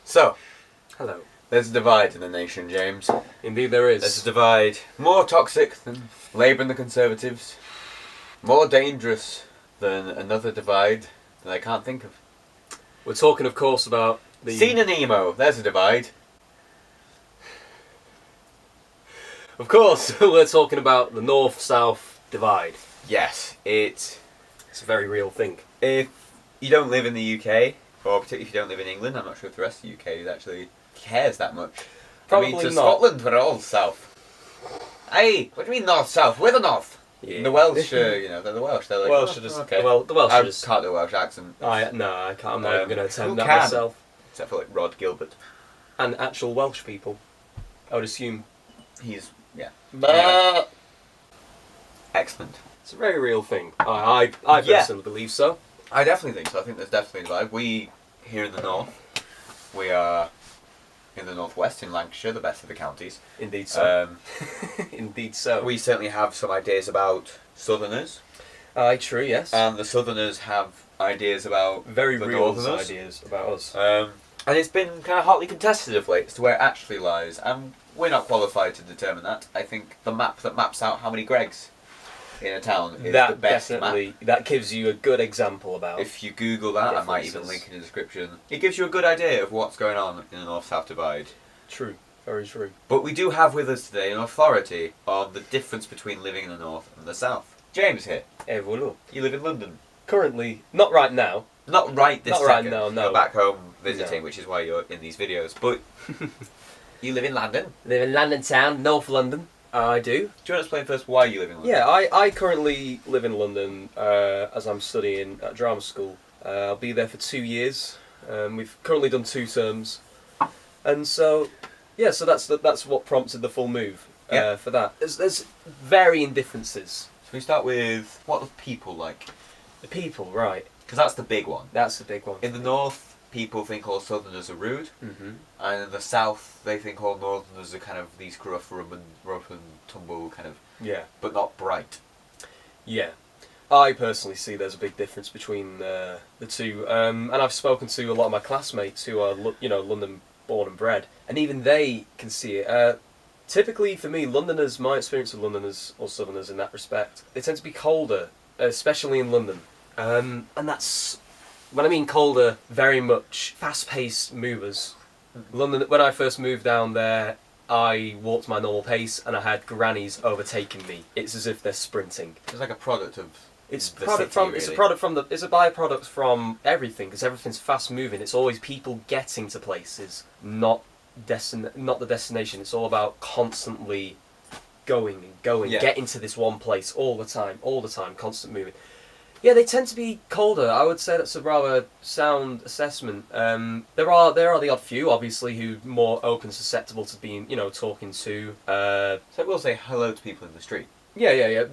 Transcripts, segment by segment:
So, Hello. there's a divide in the nation, James. Indeed there is. There's a divide more toxic than Labour and the Conservatives, more dangerous than another divide that I can't think of. We're talking, of course, about the... Seen and emo, there's a divide. Of course, we're talking about the North-South divide. Yes, It's a very real thing. if you don't live in the UK, or particularly if you don't live in England, I'm not sure if the rest of the UK actually cares that much. Probably to not. Scotland, we're all south. Hey, what do you mean north-south? We're the north. Yeah. The Welsh, they're the Welsh. They're like, Welsh oh, are just... okay. Well, the Welsh I are just... can't do a Welsh accent. No, I can't. I'm not even going to Who attempt that can? myself. Except for like Rod Gilbert. And actual Welsh people, I would assume. He's, yeah. Anyway, Excellent. it's a very real thing. I Yeah. personally believe so. I definitely think so. I think there's definitely a divide. We, here in the north, we are in the northwest, in Lancashire, the best of the counties. Indeed so. Indeed so. We certainly have some ideas about southerners, Aye, true, yes. and the southerners have ideas about very the real northerners. ideas about us. And it's been kind of hotly contested of late as to where it actually lies, and we're not qualified to determine that. I think the map that maps out how many Gregs in a town is the That best definitely, map. that gives you a good example about... If you Google that, I might even differences. link in the description. It gives you a good idea of what's going on in the North-South divide. True, very true. But we do have with us today an authority on the difference between living in the North and the South. James here. Ewan. You live in London. Currently, not right now. Not right this Not right second. now, no. You're back home visiting, No. which is why you're in these videos. But you live in London. Live in London town, North London. I do. Do you want to explain first why you live in London? Yeah, I currently live in London as I'm studying at drama school. I'll be there for 2 years. We've currently done 2 terms, and so yeah, so that's what prompted the full move Yeah. for that. There's varying differences. So we start with what are people like? The people, right? Because that's the big one. That's the big one. In the North, people think all Southerners are rude. Mm-hmm. And in the South, they think all Northerners are kind of these rough and tumble kind of, Yeah. but not bright. Yeah, I personally see there's a big difference between the two, and I've spoken to a lot of my classmates who are, London born and bred, and even they can see it. Typically, for me, Londoners, my experience with Londoners or Southerners in that respect, they tend to be colder, especially in London, and that's when I mean colder, very much fast-paced movers. London. When I first moved down there, I walked my normal pace, and I had grannies overtaking me. It's as if they're sprinting. It's like a product of It's the product city, from. really. It's a product from the. It's a byproduct from everything because everything's fast moving. It's always people getting to places, not the destination. It's all about constantly going and going, Yeah. getting to this one place all the time, constant moving. Yeah, they tend to be colder. I would say that's a rather sound assessment. There are the odd few, obviously, who more open, susceptible to being, talking to. So we'll say hello to people in the street. Yeah.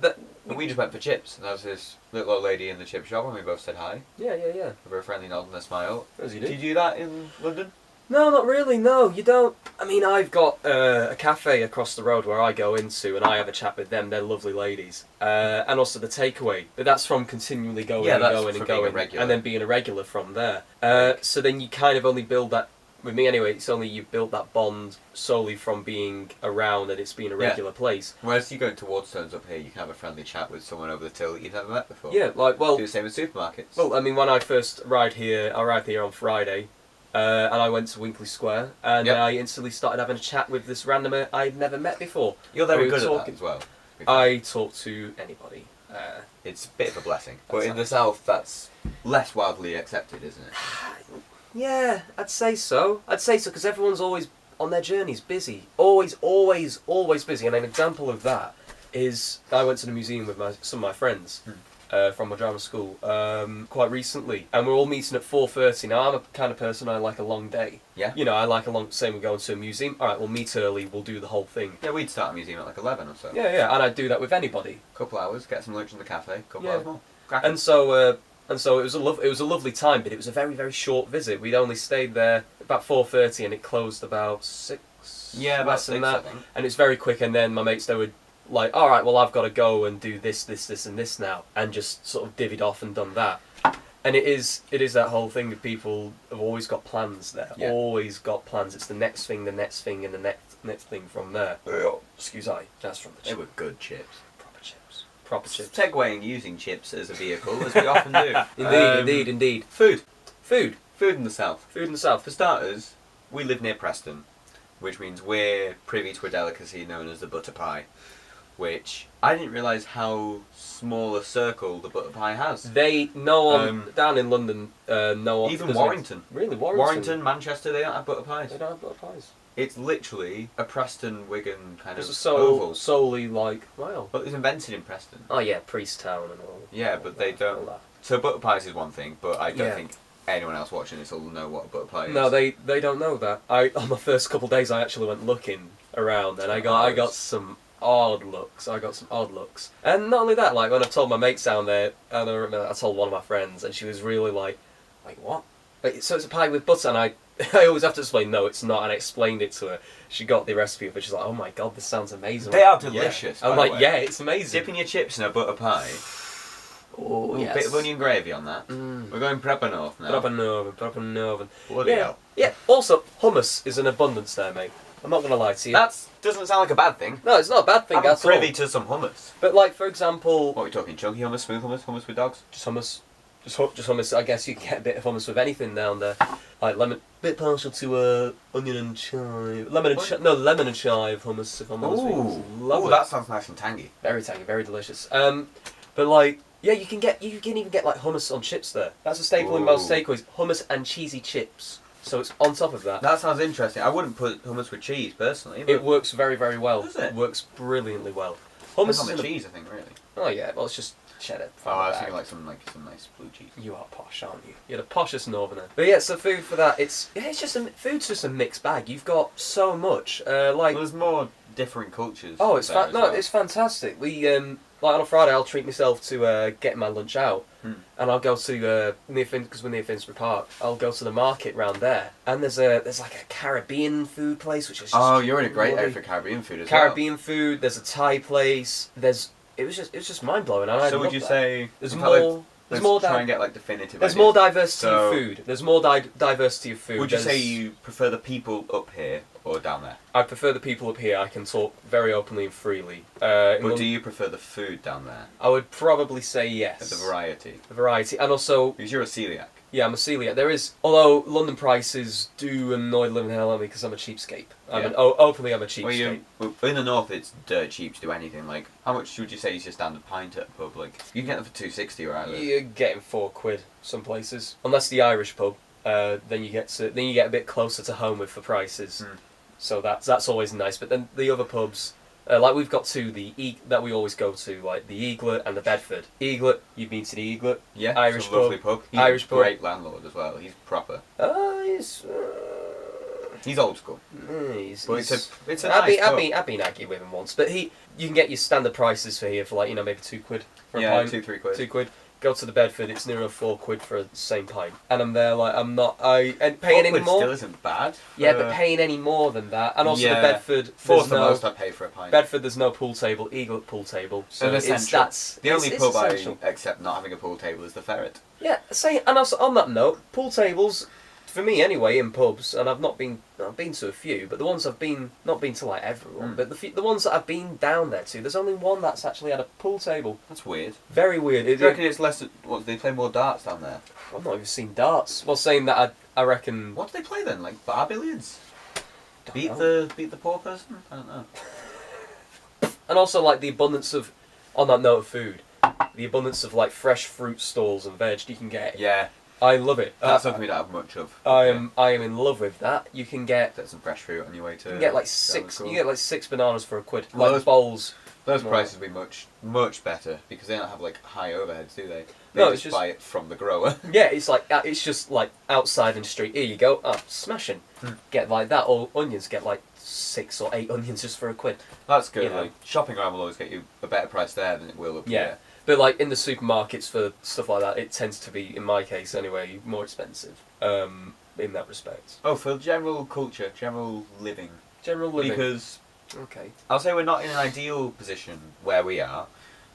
And we just went for chips, and there was this little old lady in the chip shop, and we both said hi. Yeah. A very friendly nod and a smile. As you Do do. you do that in London? No, not really. No, you don't. I mean, I've got a cafe across the road where I go into, and I have a chat with them. They're lovely ladies, and also the takeaway. But that's from continually going Yeah, and that's going from and being a going, regular. and then being a regular from there. So then you kind of only build that. With me anyway, it's only you've built that bond solely from being around and it's been a Yeah. regular place. Whereas you go towards turns up here, you can have a friendly chat with someone over the till that you've never met before. Yeah, like Do the same with supermarkets. Well, I mean, when I first arrived here on Friday, and I went to Winkley Square, and Yep. I instantly started having a chat with this randomer I'd never met before. You're very we were good at that talking- as well. I talk to anybody. It's a bit of a blessing. But That's in the South, that's less widely accepted, isn't it? Yeah, I'd say so. Because everyone's always on their journeys, busy. Always busy. And an example of that is I went to the museum with some of my friends from my drama school quite recently, and we're all meeting at 4:30. Now, I'm a kind of person, I like a long day. Yeah. I like a long... Same with going to a museum. All right, we'll meet early, we'll do the whole thing. Yeah, we'd start a museum at like 11 or so. Yeah, and I'd do that with anybody. Couple hours, get some lunch in the cafe, couple Yeah. hours more. Cracking. And so it was a lovely time, but it was a very, very short visit. We'd only stayed there about 4:30, and it closed about 6. Yeah, about less than 6, that. I think. And it's very quick. And then my mates, they would like, all right, well, I've got to go and do this, and this now, and just sort of divvied off and done that. And it is that whole thing that people have always got plans there. Yeah. Always got plans. It's the next thing, and the next thing from there. Excuse I. That's from the They chips. were good chips. Proper chips. Segueing using chips as a vehicle, as we often do. Indeed. Food. Food Food in the south. in the south. For starters, we live near Preston, which means we're privy to a delicacy known as the butter pie, which I didn't realise how small a circle the butter pie has. Down in London, Even Warrington. Really, Warrington, Manchester, they don't have butter pies. They don't have butter pies. It's literally a Preston, Wigan kind of It's oval. solely like, wow. But it was invented in Preston. Oh yeah, Priest Town and all. Yeah, but they don't. all that. So butter pies is one thing, but I don't Yeah. think anyone else watching this will know what a butter pie is. No, they don't know that. On the first couple of days, I actually went looking around, and I got some odd looks. And not only that, like when I told my mates down there, and I remember I told one of my friends, and she was really like, what? So it's a pie with butter, and I always have to explain, no, it's not, and I explained it to her. She got the recipe of it, she's like, oh my god, this sounds amazing. They are Yeah. delicious. I'm by like, the way. yeah, it's amazing. Dipping your chips in a butter pie. Oh, Ooh, yes. bit of onion gravy on that. Mm. We're going proper north now. Proper Northern. Bloody Yeah. hell. Yeah, also, hummus is in abundance there, mate. I'm not going to lie to you. That doesn't sound like a bad thing. No, it's not a bad thing I'm at privy all. to some hummus. But like, for example, What are we talking? Chunky hummus, smooth hummus, hummus with dogs? just hummus. Just hummus. I guess you can get a bit of hummus with anything down there. Like lemon. Bit partial to onion and chive. Lemon and chive hummus. If I'm honest with you. Lovely. Ooh, that sounds nice and tangy. Very tangy, very delicious. But like, yeah, you can even get like hummus on chips there. That's a staple in most Ooh. takeaways. Hummus and cheesy chips. So it's on top of that. That sounds interesting. I wouldn't put hummus with cheese personally. But It works very, very well. Does it? Works brilliantly well. Hummus Hummus on is the in a- cheese, I think, really. Oh yeah, well it's just cheddar. Oh, I was bag. thinking like some nice blue cheese. You are posh, aren't you? You're the poshest northerner. But yeah, so food for that. Food's just a mixed bag. You've got so much. Well, there's more different cultures. Oh, it's there as well. it's fantastic. We like on a Friday, I'll treat myself to getting my lunch out, and I'll go to because we're near Finsbury Park. I'll go to the market round there, and there's like a Caribbean food place, which is just Oh, you're in a great area lovely. for Caribbean food as Caribbean food. There's a Thai place. It was just mind blowing. well. So would you say there's in more? fact, like, There's let's more. try and get like definitive. There's ideas. more diversity So- of food. There's more diversity of food. Would you say There's- you prefer the people up here or down there? I prefer the people up here. I can talk very openly and freely. But do you prefer the food down there? I would probably say yes. The variety. The variety, and also, Because you're a celiac. yeah, I'm a celiac. There is, although London prices do annoy the living hell out of me because I'm a cheapskate. Yeah. Openly, I'm a cheapskate. Well, in the north, it's dirt cheap to do anything. Like, how much would you say is your standard pint at a pub? Like, you can get them for £2.60 where I live. You're getting £4 some places, unless the Irish pub. Then you get a bit closer to home with the prices. So that's always nice. But then the other pubs, like we've got two that we always go to, like the Eaglet and the Bedford. Eaglet, you've been to the Eaglet. Yeah, Irish it's a lovely pub. He's Irish a pub. great landlord as well. He's proper. He's old school. But it's a nice pub. I've been aggy with him once, but you can get your standard prices for here for like maybe £2 for a Yeah, pint. 2-3 quid. £2. Go to the Bedford, it's near £4 for the same pint, and I'm there like and paying any £4 more. still isn't bad. Yeah, but paying any more than that, and also yeah, the Bedford. Fourth there's the no, most I pay for a pint. Bedford, there's no pool table. Eaglet pool table. So An it's essential. that's The only it's pub essential. I accept not having a pool table is the Ferret. Yeah, and also on that note, pool tables, for me anyway, in pubs, and I've been to a few, but the ones not been to like everyone, but the ones that I've been down there to, there's only one that's actually had a pool table. That's weird. Very weird. Do you reckon it's less? What, they play more darts down there? I've not even seen darts. Well, saying that, I reckon. What do they play then? Like bar billiards? Don't Beat know. the poor person? I don't know. And also like the abundance of, on that note of food, the abundance of like fresh fruit stalls and veg you can get. Yeah, I love it. that's something we don't have much of. I am in love with that. You can get Get some fresh fruit on your way to. you can get like down six. the You school. get like 6 bananas for £1. Well, Like bowls. Those No. prices would be much better because they don't have like high overheads, do they? They No, just it's just- buy it from the grower. Yeah, it's just like outside in the street. Here you go. Oh, smashing. Get like that. Or onions. Get like 6 or 8 onions just for £1. That's good. You know. Like shopping around will always get you a better price there than it will up Yeah. here. But like in the supermarkets for stuff like that, it tends to be, in my case anyway, more expensive. In that respect. Oh, for general culture, general living. General living. Because Okay. I'll say we're not in an ideal position where we are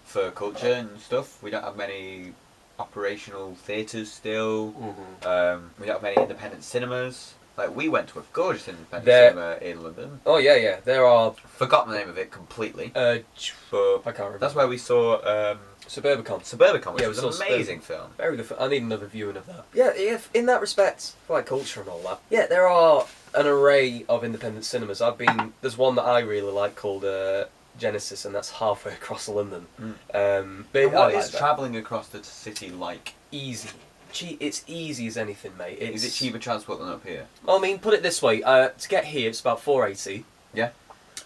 for culture and stuff. We don't have many operational theatres still. Mm-hmm. We don't have many independent cinemas. Like, we went to a gorgeous independent There- cinema in London. Oh yeah. There are. Forgotten the name of it completely. But But I can't remember. that's where we saw Suburbicon. Suburbicon, which Yeah, was we an saw amazing film. Very good. I need another viewing of that. Yeah, if in that respect, like culture and all that. Yeah, there are an array of independent cinemas. There's one that I really like called Genesis, and that's halfway across London. But And I what like is that. travelling across the city like? Easy. It's easy as anything, mate. Is it cheaper transport than up here? Well, I mean, put it this way: to get here, it's about £4.80. Yeah.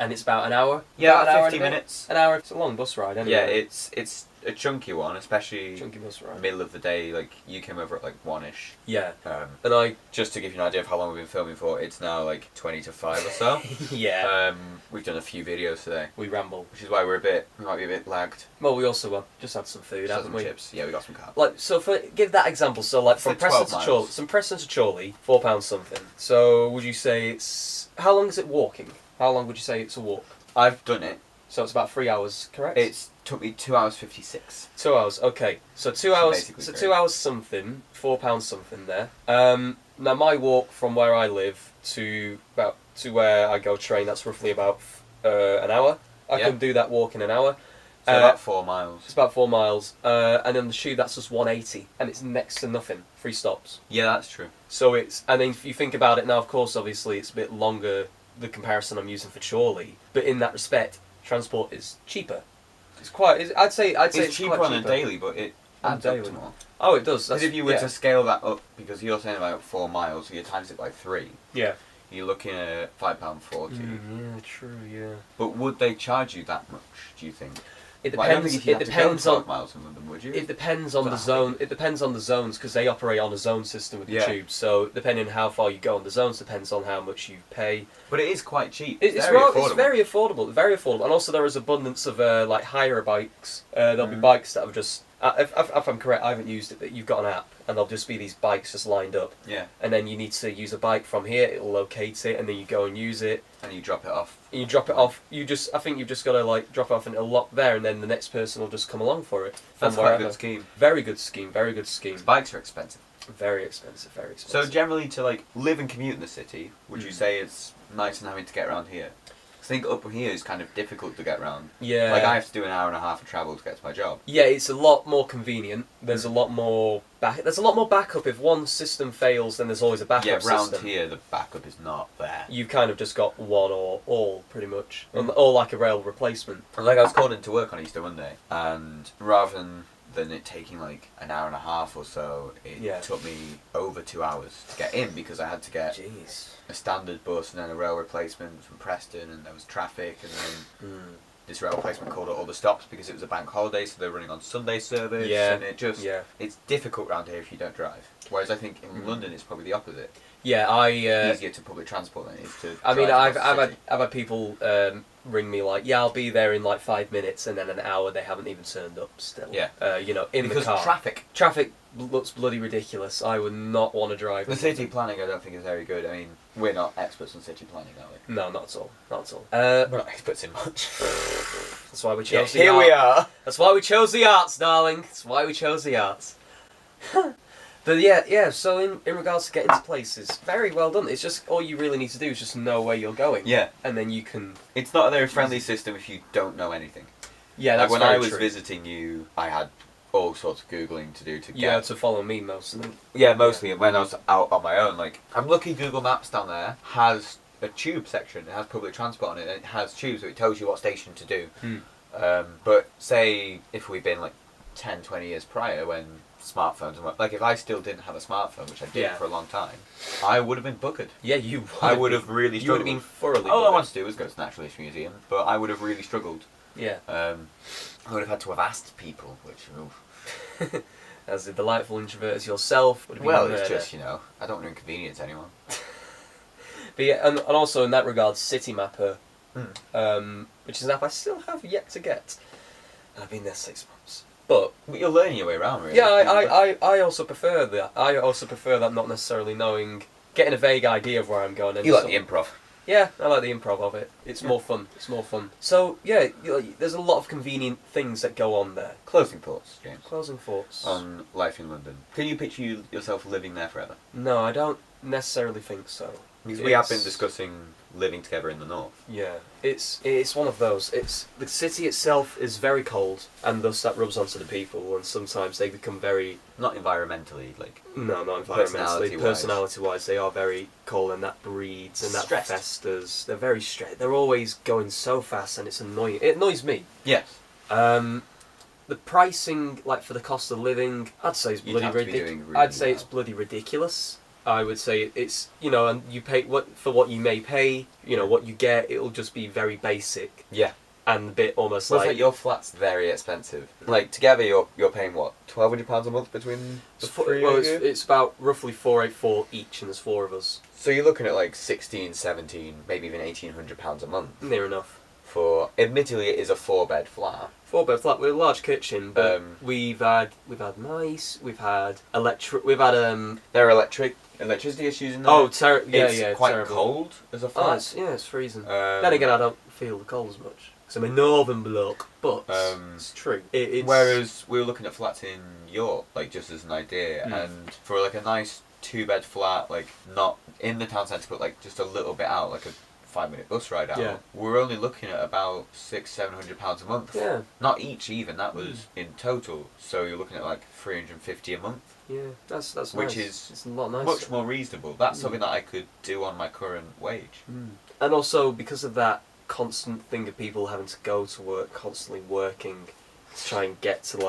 And it's about an hour. Yeah, about about an hour 50 and a bit. minutes. An hour. It's a long bus ride, anyway. Yeah, it's a chunky one, especially Chunky bus ride. middle of the day. Like, you came over at like 1ish. Yeah. And Just to give you an idea of how long we've been filming for, it's now like 20 to 5 or so. yeah. We've done a few videos today, We ramble. which is why we might be a bit lagged. Well, we also just had some food, Just had haven't some we? chips. Yeah, we got some carbs. Like, so give that example. So, like, from like Preston 12 to Chorley, miles. £4 something. So, would you say it's how long is it walking? How long would you say it's a walk? I've done it. So it's about 3 hours, correct? It's took me 2 hours 56. 2 hours. Okay, so 2 So hours. basically So three. 2 hours something. £4 something there. Now my walk from where I live to where I go train, that's roughly about an hour. I Yeah. can do that walk in an hour. So about 4 miles. It's about 4 miles. And then the tube, that's just 180, and it's next to nothing. 3 stops. Yeah, that's true. So and then if you think about it now, of course, obviously it's a bit longer, the comparison I'm using for Chorley, but in that respect, transport is cheaper. I'd say It's cheaper quite on a daily, but it On adds up daily. to more. Oh, it does. Because if you were to scale that up, because you're saying about 4 miles, so you times it by 3, yeah. you're looking at £5.40. Yeah, true. Yeah. But would they charge you that much, do you think? It Well, I don't depends. think if you It had to depends go 12 on. miles from London, would you? It depends on the Exactly. zone. It depends on the zones because they operate on a zone system with the Yeah. tubes. So depending on how far you go on the zones depends on how much you pay. But it is quite cheap. It's very right, affordable. it's very affordable, and also there is abundance of like hire bikes. There'll be Mhm. bikes that have just. If I'm correct, I haven't used it, but you've got an app, and there'll just be these bikes just lined up, Yeah, and then you need to use a bike from here. It'll locate it, and then you go and use it. and you drop it off. And you drop it off. I think you've just got to like drop it off and it'll lock there, and then the next person will just come along for it. From That's quite a wherever. good scheme. Very good scheme. Very good scheme. Bikes are expensive. Very expensive. Very So expensive. generally, to like live and commute in the city, would you Mm. say it's nice and having to get around here? I think up here is kind of difficult to get around. Yeah. Like I have to do an hour and a half of travel to get to my job. Yeah, it's a lot more convenient. There's a lot more There's a lot more backup. If one system fails, then there's always a backup Yeah, round system. here the backup is not there. You've kind of just got one or all, pretty much, or like a rail replacement. And like I was called into work on Easter Monday, and rather than it taking like an hour and a half or so, it Yeah. took me over 2 hours to get in because I had to get Jeez. a standard bus and then a rail replacement from Preston, and there was traffic, and then this rail replacement called at all the stops because it was a bank holiday, so they're running on Sunday service, Yeah. and Yeah. it's difficult round here if you don't drive. Whereas I think in London it's probably the opposite. Yeah, Easier to public transport than it is to. I mean, drive I've across the city. had people ring me like, yeah, I'll be there in like 5 minutes, and then an hour they haven't even turned up still. Yeah. In because the car. traffic. Traffic looks bloody ridiculous. I would not want to drive. The in city London. planning I don't think is very good. I mean, we're not experts on city planning, are we? No, not at all. Not at all. We're not experts in much. That's why we Yeah, chose the here art. we are. That's why we chose the arts, darling. That's why we chose the arts. But yeah. So in regards to getting to places, very well done. It's just all you really need to do is just know where you're going. Yeah. And then you can. It's not a very friendly system if you don't know anything. Yeah, Like that's when very I was true. visiting you, I had all sorts of Googling to do to get. You had to follow me mostly. Yeah, mostly when I was out on my own. Like, I'm lucky Google Maps down there has a tube section. It has public transport on it. And it has tubes, so it tells you what station to do. But say if we'd been like 10, 20 years prior when smartphones and like if I still didn't have a smartphone, which I did Yeah. for a long time, I would have been buggered. Yeah, you. I would have really You would have struggled. been thoroughly. All I bothered. wanted to do was go to the Natural History Museum, but I would have really struggled. Yeah. I would have had to have asked people, which, oof. As a delightful introvert as yourself. Would have been Well, murder. it's just, I don't want to inconvenience anyone. But yeah, and also in that regard, City Mapper, which is an app I still have yet to get. I've been there 6 months. But You're learning your way around, really. yeah, I also prefer that. I also prefer that not necessarily knowing, getting a vague idea of where I'm going. And You like so- the improv. Yeah, I like the improv of it. It's more fun. It's more fun. So yeah, there's a lot of convenient things that go on there. Closing thoughts, James. Closing thoughts. On life in London. Can you picture yourself living there forever? No, I don't necessarily think so. Because we have been discussing living together in the north. Yeah, it's one of those. It's the city itself is very cold, and thus that rubs onto the people, and sometimes they become very Not environmentally, like. no, not environmentally. Personality-wise. Personality-wise, they are very cold, and that breeds and that Stressed. festers. They're very stressed. They're always going so fast, and it's annoying. It annoys me. Yes. The pricing, like for the cost of living, I'd say it's You'd bloody have to be ridiculous. doing really I'd say well. it's bloody ridiculous. I would say it's and you pay what you may pay. What you get, it'll just be very basic Yeah. and a bit almost Well, it's like like your flat's very expensive. Like together, you're paying what, £1,200 a month between the three well, of you? it's about roughly 484 each, and there's 4 of us. So you're looking at like 16, 17, maybe even £1,800 a month Near enough. for. Admittedly, it is a 4-bed flat. 4-bed flat with a large kitchen, but we've had mice, we've had There are electricity issues in there. It's quite terrible. cold as a Oh, flat. it's freezing. Um, Then again, I don't feel the cold as much because I'm a northern bloke, but it's true. It's Whereas we were looking at flats in York, like just as an idea, Mm. and for like a nice 2-bed flat, like not in the town centre, but like just a little bit out, like a 5-minute bus ride out. Yeah. We're only looking at about £600-700 a month. Yeah. Not each even. That was in total. So you're looking at like £350 a month, Yeah, that's which nice. is It's a lot nicer. much more reasonable. That's something that I could do on my current wage. And also because of that constant thing of people having to go to work, constantly working to try and get to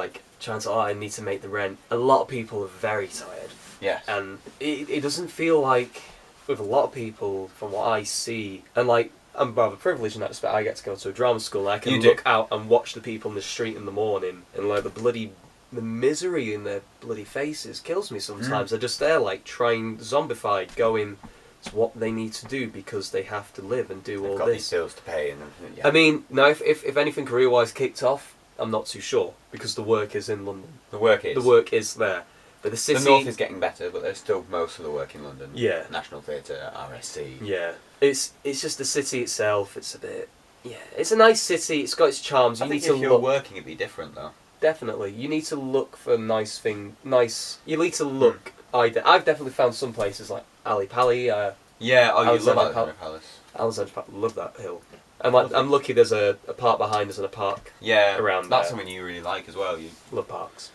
I need to make the rent. A lot of people are very tired, Yes. and it doesn't feel like with a lot of people from what I see, and like I'm rather privileged in that respect. I get to go to a drama school. And I can You do. look out and watch the people in the street in the morning, and like the misery in their bloody faces kills me sometimes. They're just there like trying zombified, going to what they need to do because they have to live and do They've all got this. these bills to pay, and yeah. I mean, now if anything career-wise kicked off, I'm not too sure because the work is in London. the work is. The work is there, but the city. The north is getting better, but there's still most of the work in London. Yeah. National Theatre, RSC. Yeah, it's just the city itself. It's a bit. Yeah, it's a nice city. It's got its charms. I You think need to if you're look. working, it'd be different though. Definitely, you need to look for nice. You need to look. I've definitely found some places like Ali Pali. Yeah, oh, you Alexander love Alexander Palace. Alexander Park, love that hill. And like, I'm lucky there's a park behind us and a park. Yeah, Around that's there. something you really like as well. Love parks.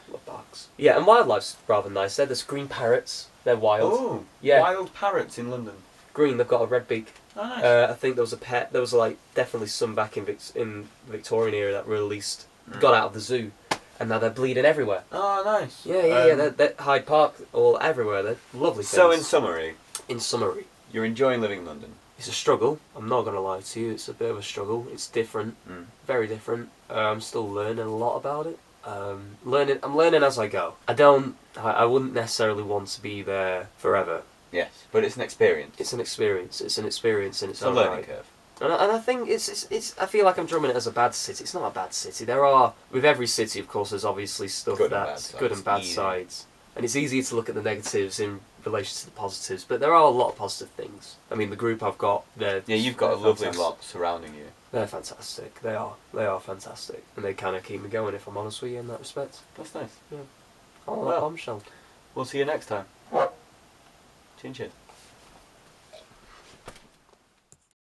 Yeah, and wildlife's rather nice there. There's green parrots. They're wild. Oh, Yeah. wild parrots in London. Green, they've got a red beak. Oh, nice. I think there was a pet. There was like definitely some back in the Victorian era that released, got out of the zoo, and now they're bleeding everywhere. Oh, nice. Yeah. They're Hyde Park, all everywhere. They're lovely things. So, in summary, in summary, you're enjoying living in London. it's a struggle. I'm not gonna lie to you. It's a bit of a struggle. It's different, very different. I'm still learning a lot about it. I'm learning as I go. I wouldn't necessarily want to be there forever. Yes, but it's an experience. It's an experience. It's an experience in its It's a own learning right. curve. And I think it's. I feel like I'm drumming it as a bad city. It's not a bad city. There are, with every city, of course, there's obviously stuff Good and bad that's sides. good and bad Easy. sides, and it's easy to look at the negatives in relation to the positives. But there are a lot of positive things. I mean, the group I've got, Yeah, you've got a they're lovely fantastic. lot surrounding you. They're fantastic. They are fantastic, and they kind of keep me going. If I'm honest with you in that respect. That's nice. Oh, Well. bombshell. We'll see you next time. Chin chin.